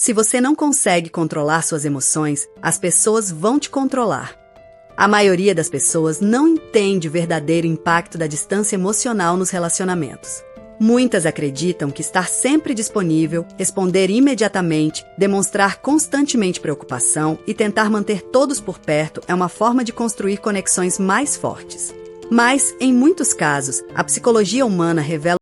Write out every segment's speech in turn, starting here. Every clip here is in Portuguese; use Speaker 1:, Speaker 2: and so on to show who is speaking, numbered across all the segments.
Speaker 1: Se você não consegue controlar suas emoções, as pessoas vão te controlar. A maioria das pessoas não entende o verdadeiro impacto da distância emocional nos relacionamentos. Muitas acreditam que estar sempre disponível, responder imediatamente, demonstrar constantemente preocupação e tentar manter todos por perto é uma forma de construir conexões mais fortes. Mas, em muitos casos, a psicologia humana revela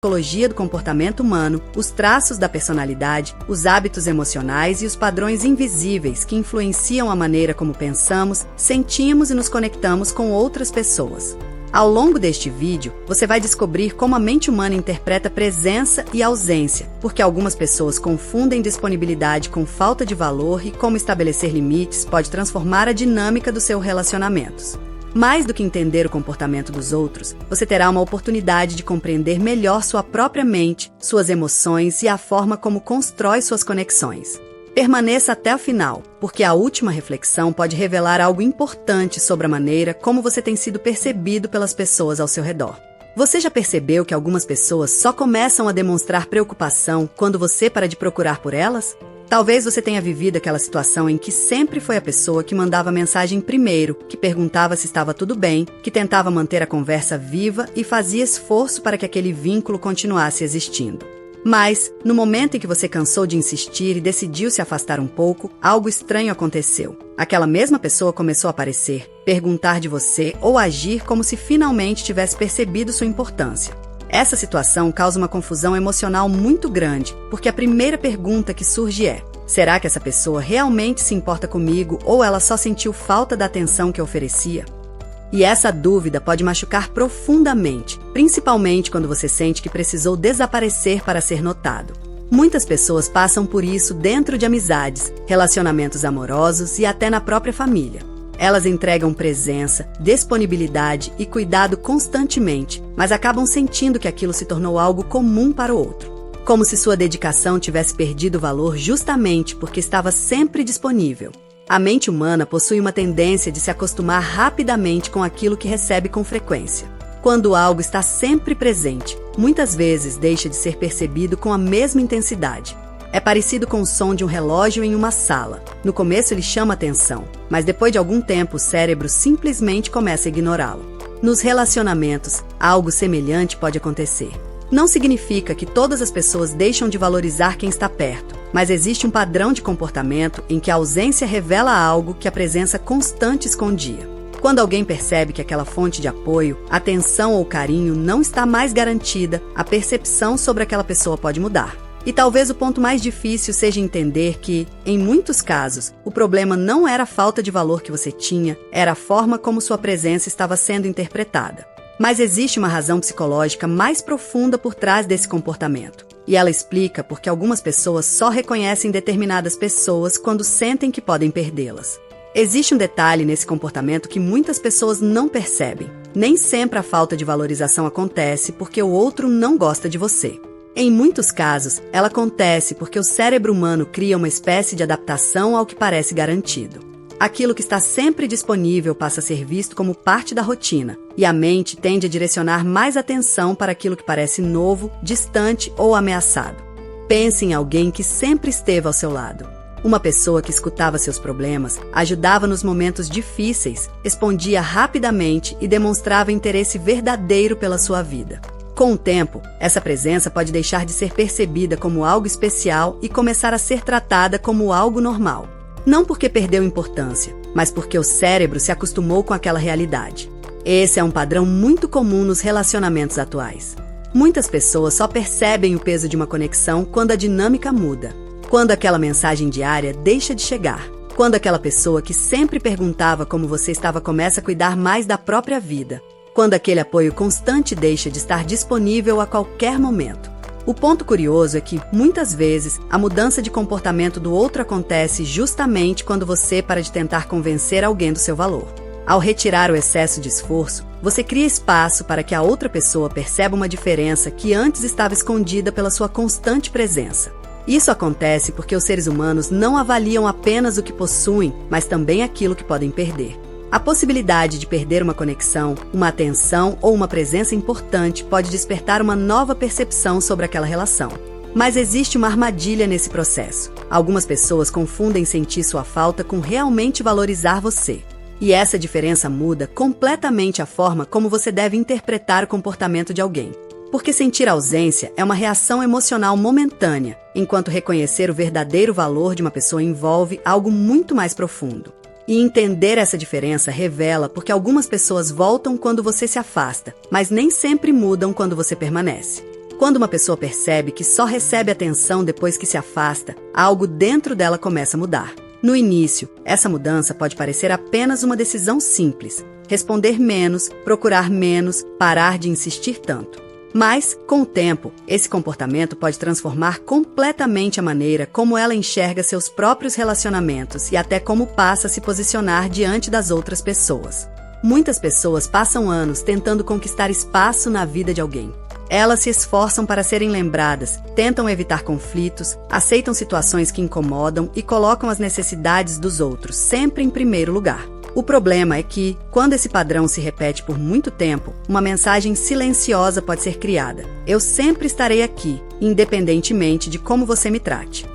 Speaker 1: psicologia do comportamento humano, os traços da personalidade, os hábitos emocionais e os padrões invisíveis que influenciam a maneira como pensamos, sentimos e nos conectamos com outras pessoas. Ao longo deste vídeo, você vai descobrir como a mente humana interpreta presença e ausência, porque algumas pessoas confundem disponibilidade com falta de valor e como estabelecer limites pode transformar a dinâmica dos seus relacionamentos. Mais do que entender o comportamento dos outros, você terá uma oportunidade de compreender melhor sua própria mente, suas emoções e a forma como constrói suas conexões. Permaneça até o final, porque a última reflexão pode revelar algo importante sobre a maneira como você tem sido percebido pelas pessoas ao seu redor. Você já percebeu que algumas pessoas só começam a demonstrar preocupação quando você para de procurar por elas? Talvez você tenha vivido aquela situação em que sempre foi a pessoa que mandava mensagem primeiro, que perguntava se estava tudo bem, que tentava manter a conversa viva e fazia esforço para que aquele vínculo continuasse existindo. Mas, no momento em que você cansou de insistir e decidiu se afastar um pouco, algo estranho aconteceu. Aquela mesma pessoa começou a aparecer, perguntar de você ou agir como se finalmente tivesse percebido sua importância. Essa situação causa uma confusão emocional muito grande, porque a primeira pergunta que surge é: será que essa pessoa realmente se importa comigo ou ela só sentiu falta da atenção que eu oferecia? E essa dúvida pode machucar profundamente, principalmente quando você sente que precisou desaparecer para ser notado. Muitas pessoas passam por isso dentro de amizades, relacionamentos amorosos e até na própria família. Elas entregam presença, disponibilidade e cuidado constantemente, mas acabam sentindo que aquilo se tornou algo comum para o outro. Como se sua dedicação tivesse perdido valor justamente porque estava sempre disponível. A mente humana possui uma tendência de se acostumar rapidamente com aquilo que recebe com frequência. Quando algo está sempre presente, muitas vezes deixa de ser percebido com a mesma intensidade. É parecido com o som de um relógio em uma sala. No começo ele chama atenção, mas depois de algum tempo o cérebro simplesmente começa a ignorá-lo. Nos relacionamentos, algo semelhante pode acontecer. Não significa que todas as pessoas deixam de valorizar quem está perto, mas existe um padrão de comportamento em que a ausência revela algo que a presença constante escondia. Quando alguém percebe que aquela fonte de apoio, atenção ou carinho não está mais garantida, a percepção sobre aquela pessoa pode mudar. E talvez o ponto mais difícil seja entender que, em muitos casos, o problema não era a falta de valor que você tinha, era a forma como sua presença estava sendo interpretada. Mas existe uma razão psicológica mais profunda por trás desse comportamento. E ela explica por que algumas pessoas só reconhecem determinadas pessoas quando sentem que podem perdê-las. Existe um detalhe nesse comportamento que muitas pessoas não percebem. Nem sempre a falta de valorização acontece porque o outro não gosta de você. Em muitos casos, ela acontece porque o cérebro humano cria uma espécie de adaptação ao que parece garantido. Aquilo que está sempre disponível passa a ser visto como parte da rotina, e a mente tende a direcionar mais atenção para aquilo que parece novo, distante ou ameaçado. Pense em alguém que sempre esteve ao seu lado. Uma pessoa que escutava seus problemas, ajudava nos momentos difíceis, respondia rapidamente e demonstrava interesse verdadeiro pela sua vida. Com o tempo, essa presença pode deixar de ser percebida como algo especial e começar a ser tratada como algo normal. Não porque perdeu importância, mas porque o cérebro se acostumou com aquela realidade. Esse é um padrão muito comum nos relacionamentos atuais. Muitas pessoas só percebem o peso de uma conexão quando a dinâmica muda. Quando aquela mensagem diária deixa de chegar. Quando aquela pessoa que sempre perguntava como você estava começa a cuidar mais da própria vida. Quando aquele apoio constante deixa de estar disponível a qualquer momento. O ponto curioso é que, muitas vezes, a mudança de comportamento do outro acontece justamente quando você para de tentar convencer alguém do seu valor. Ao retirar o excesso de esforço, você cria espaço para que a outra pessoa perceba uma diferença que antes estava escondida pela sua constante presença. Isso acontece porque os seres humanos não avaliam apenas o que possuem, mas também aquilo que podem perder. A possibilidade de perder uma conexão, uma atenção ou uma presença importante pode despertar uma nova percepção sobre aquela relação. Mas existe uma armadilha nesse processo. Algumas pessoas confundem sentir sua falta com realmente valorizar você. E essa diferença muda completamente a forma como você deve interpretar o comportamento de alguém. Porque sentir ausência é uma reação emocional momentânea, enquanto reconhecer o verdadeiro valor de uma pessoa envolve algo muito mais profundo. E entender essa diferença revela porque algumas pessoas voltam quando você se afasta, mas nem sempre mudam quando você permanece. Quando uma pessoa percebe que só recebe atenção depois que se afasta, algo dentro dela começa a mudar. No início, essa mudança pode parecer apenas uma decisão simples: responder menos, procurar menos, parar de insistir tanto. Mas, com o tempo, esse comportamento pode transformar completamente a maneira como ela enxerga seus próprios relacionamentos e até como passa a se posicionar diante das outras pessoas. Muitas pessoas passam anos tentando conquistar espaço na vida de alguém. Elas se esforçam para serem lembradas, tentam evitar conflitos, aceitam situações que incomodam e colocam as necessidades dos outros sempre em primeiro lugar. O problema é que, quando esse padrão se repete por muito tempo, uma mensagem silenciosa pode ser criada: eu sempre estarei aqui, independentemente de como você me trate.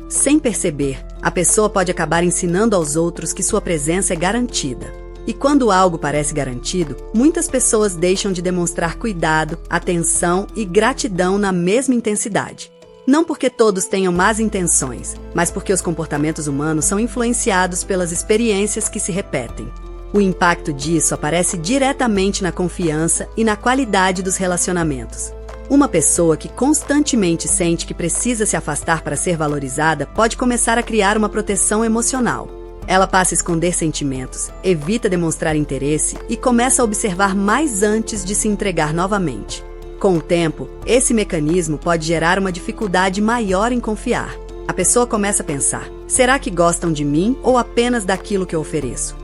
Speaker 1: Sem perceber, a pessoa pode acabar ensinando aos outros que sua presença é garantida. E quando algo parece garantido, muitas pessoas deixam de demonstrar cuidado, atenção e gratidão na mesma intensidade. Não porque todos tenham más intenções, mas porque os comportamentos humanos são influenciados pelas experiências que se repetem. O impacto disso aparece diretamente na confiança e na qualidade dos relacionamentos. Uma pessoa que constantemente sente que precisa se afastar para ser valorizada pode começar a criar uma proteção emocional. Ela passa a esconder sentimentos, evita demonstrar interesse e começa a observar mais antes de se entregar novamente. Com o tempo, esse mecanismo pode gerar uma dificuldade maior em confiar. A pessoa começa a pensar: será que gostam de mim ou apenas daquilo que eu ofereço?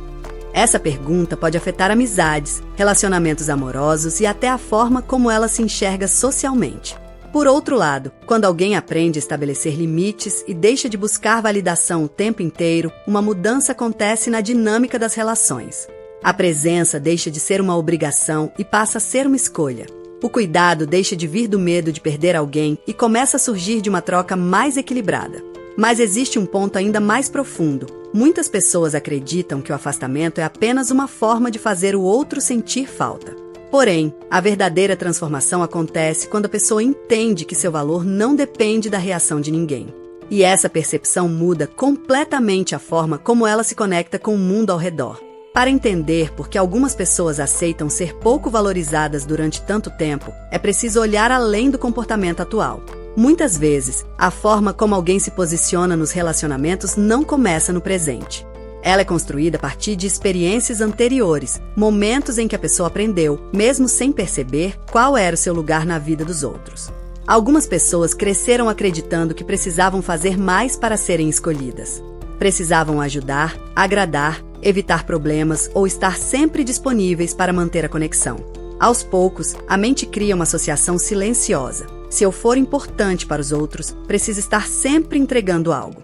Speaker 1: Essa pergunta pode afetar amizades, relacionamentos amorosos e até a forma como ela se enxerga socialmente. Por outro lado, quando alguém aprende a estabelecer limites e deixa de buscar validação o tempo inteiro, uma mudança acontece na dinâmica das relações. A presença deixa de ser uma obrigação e passa a ser uma escolha. O cuidado deixa de vir do medo de perder alguém e começa a surgir de uma troca mais equilibrada. Mas existe um ponto ainda mais profundo. Muitas pessoas acreditam que o afastamento é apenas uma forma de fazer o outro sentir falta. Porém, a verdadeira transformação acontece quando a pessoa entende que seu valor não depende da reação de ninguém. E essa percepção muda completamente a forma como ela se conecta com o mundo ao redor. Para entender por que algumas pessoas aceitam ser pouco valorizadas durante tanto tempo, é preciso olhar além do comportamento atual. Muitas vezes, a forma como alguém se posiciona nos relacionamentos não começa no presente. Ela é construída a partir de experiências anteriores, momentos em que a pessoa aprendeu, mesmo sem perceber, qual era o seu lugar na vida dos outros. Algumas pessoas cresceram acreditando que precisavam fazer mais para serem escolhidas. Precisavam ajudar, agradar, evitar problemas ou estar sempre disponíveis para manter a conexão. Aos poucos, a mente cria uma associação silenciosa. Se eu for importante para os outros, preciso estar sempre entregando algo.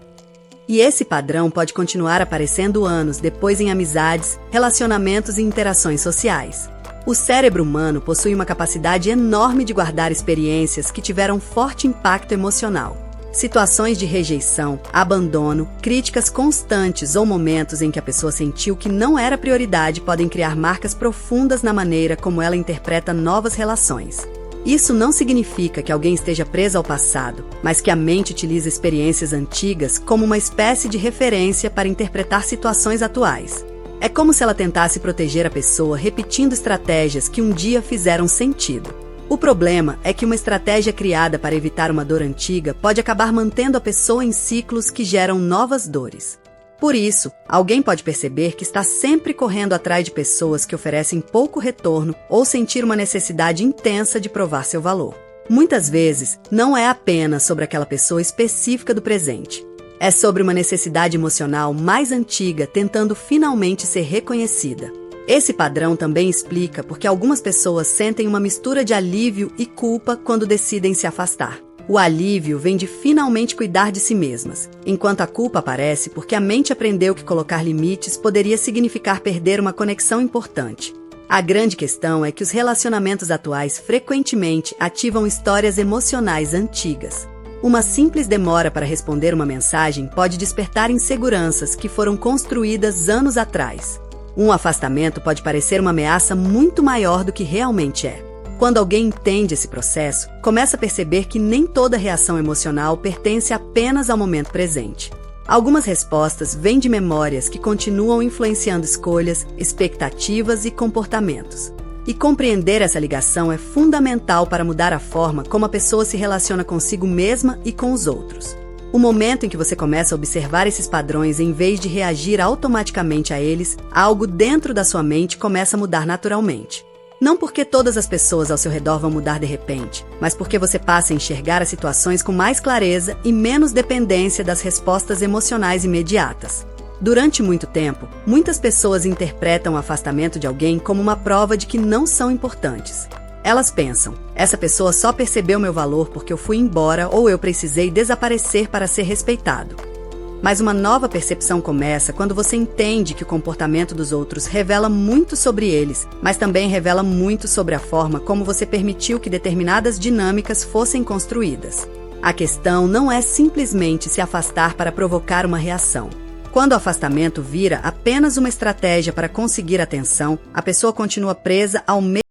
Speaker 1: E esse padrão pode continuar aparecendo anos depois em amizades, relacionamentos e interações sociais. O cérebro humano possui uma capacidade enorme de guardar experiências que tiveram forte impacto emocional. Situações de rejeição, abandono, críticas constantes ou momentos em que a pessoa sentiu que não era prioridade podem criar marcas profundas na maneira como ela interpreta novas relações. Isso não significa que alguém esteja preso ao passado, mas que a mente utiliza experiências antigas como uma espécie de referência para interpretar situações atuais. É como se ela tentasse proteger a pessoa repetindo estratégias que um dia fizeram sentido. O problema é que uma estratégia criada para evitar uma dor antiga pode acabar mantendo a pessoa em ciclos que geram novas dores. Por isso, alguém pode perceber que está sempre correndo atrás de pessoas que oferecem pouco retorno ou sentir uma necessidade intensa de provar seu valor. Muitas vezes, não é apenas sobre aquela pessoa específica do presente. É sobre uma necessidade emocional mais antiga tentando finalmente ser reconhecida. Esse padrão também explica porque algumas pessoas sentem uma mistura de alívio e culpa quando decidem se afastar. O alívio vem de finalmente cuidar de si mesmas, enquanto a culpa aparece porque a mente aprendeu que colocar limites poderia significar perder uma conexão importante. A grande questão é que os relacionamentos atuais frequentemente ativam histórias emocionais antigas. Uma simples demora para responder uma mensagem pode despertar inseguranças que foram construídas anos atrás. Um afastamento pode parecer uma ameaça muito maior do que realmente é. Quando alguém entende esse processo, começa a perceber que nem toda reação emocional pertence apenas ao momento presente. Algumas respostas vêm de memórias que continuam influenciando escolhas, expectativas e comportamentos. E compreender essa ligação é fundamental para mudar a forma como a pessoa se relaciona consigo mesma e com os outros. O momento em que você começa a observar esses padrões em vez de reagir automaticamente a eles, algo dentro da sua mente começa a mudar naturalmente. Não porque todas as pessoas ao seu redor vão mudar de repente, mas porque você passa a enxergar as situações com mais clareza e menos dependência das respostas emocionais imediatas. Durante muito tempo, muitas pessoas interpretam o afastamento de alguém como uma prova de que não são importantes. Elas pensam, essa pessoa só percebeu meu valor porque eu fui embora ou eu precisei desaparecer para ser respeitado. Mas uma nova percepção começa quando você entende que o comportamento dos outros revela muito sobre eles, mas também revela muito sobre a forma como você permitiu que determinadas dinâmicas fossem construídas. A questão não é simplesmente se afastar para provocar uma reação. Quando o afastamento vira apenas uma estratégia para conseguir atenção, a pessoa continua presa ao mesmo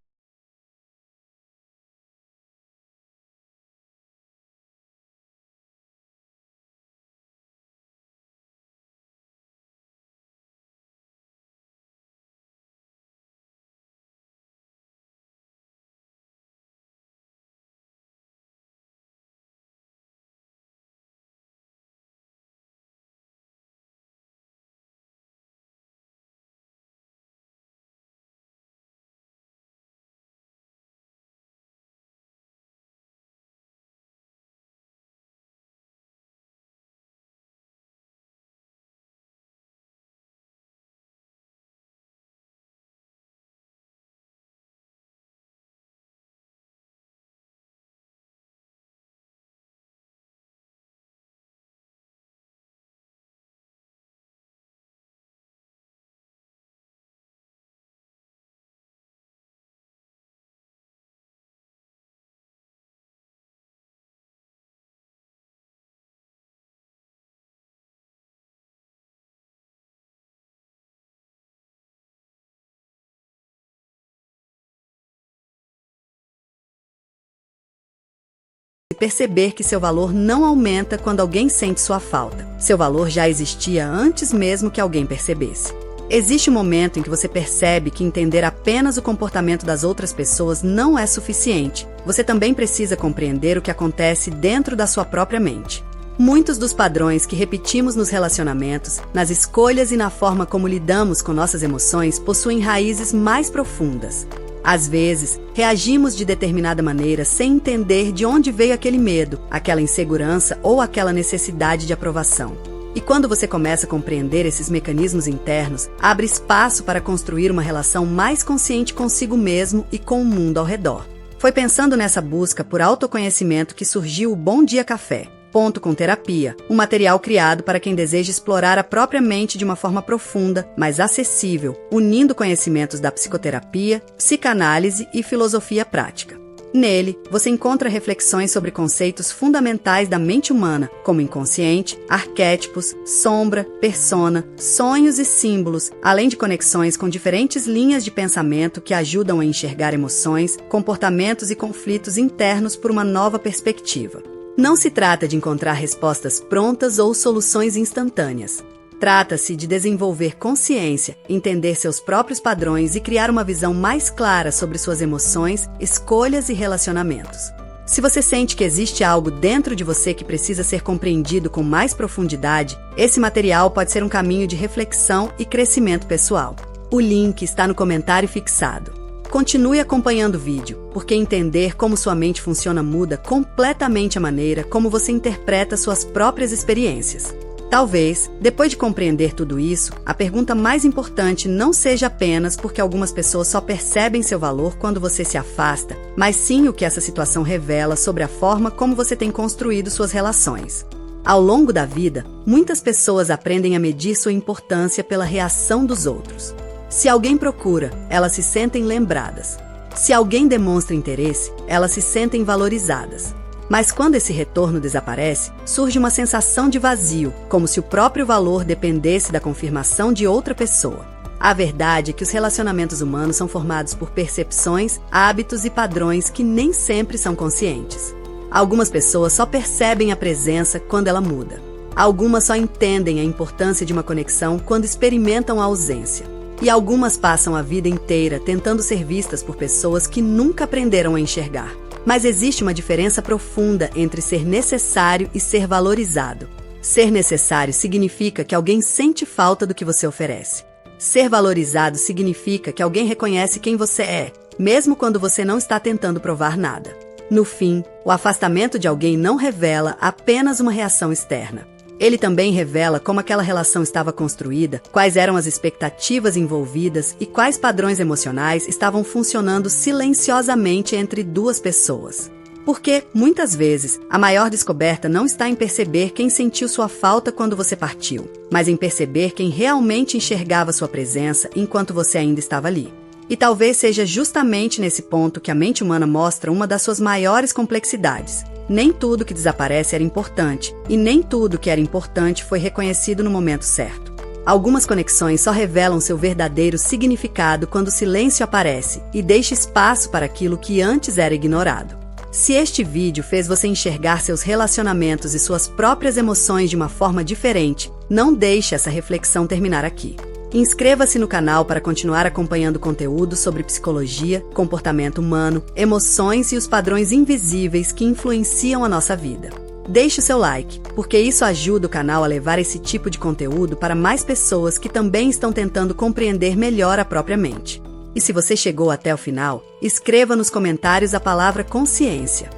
Speaker 1: perceber que seu valor não aumenta quando alguém sente sua falta. Seu valor já existia antes mesmo que alguém percebesse. Existe um momento em que você percebe que entender apenas o comportamento das outras pessoas não é suficiente. Você também precisa compreender o que acontece dentro da sua própria mente. Muitos dos padrões que repetimos nos relacionamentos, nas escolhas e na forma como lidamos com nossas emoções possuem raízes mais profundas. Às vezes, reagimos de determinada maneira sem entender de onde veio aquele medo, aquela insegurança ou aquela necessidade de aprovação. E quando você começa a compreender esses mecanismos internos, abre espaço para construir uma relação mais consciente consigo mesmo e com o mundo ao redor. Foi pensando nessa busca por autoconhecimento que surgiu o Bom Dia Café. Ponto com Terapia, um material criado para quem deseja explorar a própria mente de uma forma profunda, mas acessível, unindo conhecimentos da psicoterapia, psicanálise e filosofia prática. Nele, você encontra reflexões sobre conceitos fundamentais da mente humana, como inconsciente, arquétipos, sombra, persona, sonhos e símbolos, além de conexões com diferentes linhas de pensamento que ajudam a enxergar emoções, comportamentos e conflitos internos por uma nova perspectiva. Não se trata de encontrar respostas prontas ou soluções instantâneas. Trata-se de desenvolver consciência, entender seus próprios padrões e criar uma visão mais clara sobre suas emoções, escolhas e relacionamentos. Se você sente que existe algo dentro de você que precisa ser compreendido com mais profundidade, esse material pode ser um caminho de reflexão e crescimento pessoal. O link está no comentário fixado. Continue acompanhando o vídeo, porque entender como sua mente funciona muda completamente a maneira como você interpreta suas próprias experiências. Talvez, depois de compreender tudo isso, a pergunta mais importante não seja apenas porque algumas pessoas só percebem seu valor quando você se afasta, mas sim o que essa situação revela sobre a forma como você tem construído suas relações. Ao longo da vida, muitas pessoas aprendem a medir sua importância pela reação dos outros. Se alguém procura, elas se sentem lembradas. Se alguém demonstra interesse, elas se sentem valorizadas. Mas quando esse retorno desaparece, surge uma sensação de vazio, como se o próprio valor dependesse da confirmação de outra pessoa. A verdade é que os relacionamentos humanos são formados por percepções, hábitos e padrões que nem sempre são conscientes. Algumas pessoas só percebem a presença quando ela muda. Algumas só entendem a importância de uma conexão quando experimentam a ausência. E algumas passam a vida inteira tentando ser vistas por pessoas que nunca aprenderam a enxergar. Mas existe uma diferença profunda entre ser necessário e ser valorizado. Ser necessário significa que alguém sente falta do que você oferece. Ser valorizado significa que alguém reconhece quem você é, mesmo quando você não está tentando provar nada. No fim, o afastamento de alguém não revela apenas uma reação externa. Ele também revela como aquela relação estava construída, quais eram as expectativas envolvidas e quais padrões emocionais estavam funcionando silenciosamente entre duas pessoas. Porque, muitas vezes, a maior descoberta não está em perceber quem sentiu sua falta quando você partiu, mas em perceber quem realmente enxergava sua presença enquanto você ainda estava ali. E talvez seja justamente nesse ponto que a mente humana mostra uma das suas maiores complexidades. Nem tudo que desaparece era importante, e nem tudo que era importante foi reconhecido no momento certo. Algumas conexões só revelam seu verdadeiro significado quando o silêncio aparece e deixa espaço para aquilo que antes era ignorado. Se este vídeo fez você enxergar seus relacionamentos e suas próprias emoções de uma forma diferente, não deixe essa reflexão terminar aqui. Inscreva-se no canal para continuar acompanhando conteúdo sobre psicologia, comportamento humano, emoções e os padrões invisíveis que influenciam a nossa vida. Deixe o seu like, porque isso ajuda o canal a levar esse tipo de conteúdo para mais pessoas que também estão tentando compreender melhor a própria mente. E se você chegou até o final, escreva nos comentários a palavra consciência.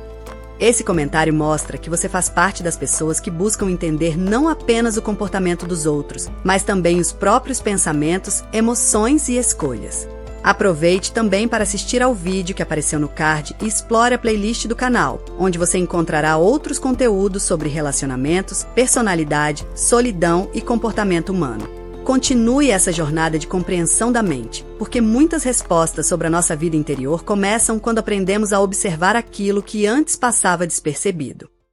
Speaker 1: Esse comentário mostra que você faz parte das pessoas que buscam entender não apenas o comportamento dos outros, mas também os próprios pensamentos, emoções e escolhas. Aproveite também para assistir ao vídeo que apareceu no card e explore a playlist do canal, onde você encontrará outros conteúdos sobre relacionamentos, personalidade, solidão e comportamento humano. Continue essa jornada de compreensão da mente, porque muitas respostas sobre a nossa vida interior começam quando aprendemos a observar aquilo que antes passava despercebido.